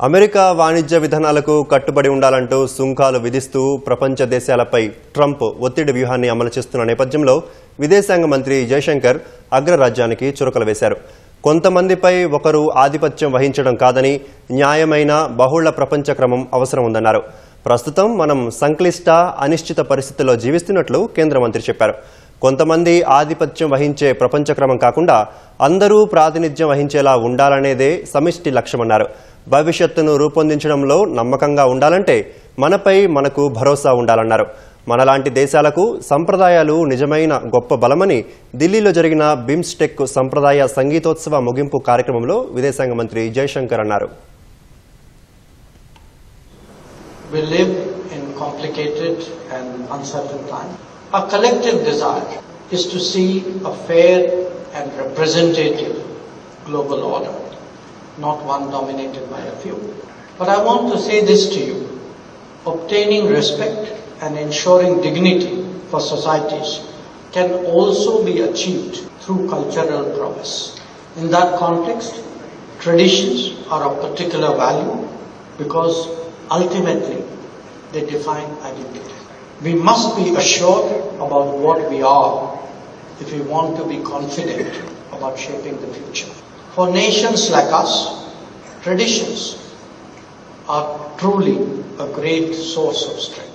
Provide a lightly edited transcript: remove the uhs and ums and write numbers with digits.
America వాణిజ్య విధానాలకు కట్టుబడి ఉండాలంటూ సుంకాలు విధిస్తూ ప్రపంచ దేశాలపై ట్రంప్ ఒత్తిడి వ్యూహాన్ని అమలు చేస్తున్న నేపథ్యంలో విదేశాంగ మంత్రి జయశంకర్ అగ్రరాజ్యానికి చురకలు వేశారు. కొంతమందిపై ఒకరు ఆధిపత్యం వహించడం కాదని న్యాయమైన బహుళ ప్రపంచ క్రమం అవసరం ఉందన్నారు. ప్రస్తుతం మనం సంక్లిష్ట అనిశ్చిత పరిస్థితుల్లో జీవిస్తున్నట్లు కేంద్ర మంత్రి చెప్పారు. కొంతమంది ఆధిపత్యం వహించే ప్రపంచ క్రమం కాకుండా అందరూ ప్రాతినిధ్యం వహించేలా ఉండాలనేదే సమిష్టి లక్ష్యమన్నారు. భవిష్యత్తును రూపొందించడంలో నమ్మకంగా ఉండాలంటే మనపై మనకు భరోసా ఉండాలన్నారు. మనలాంటి దేశాలకు సంప్రదాయాలు నిజమైన గొప్ప బలమని ఢిల్లీలో జరిగిన బిమ్స్టెక్ సంప్రదాయ సంగీతోత్సవ ముగింపు కార్యక్రమంలో విదేశాంగ మంత్రి జయశంకర్ అన్నారు. We live in complicated and uncertain times. Our collective desire is to see a fair and representative global order, not one dominated by a few. But I want to say this to you. Obtaining respect and ensuring dignity for societies can also be achieved through cultural prowess. In that context, traditions are of particular value because ultimately they define identity. We must be assured about what we are if we want to be confident about shaping the future. For nations like us, traditions are truly a great source of strength.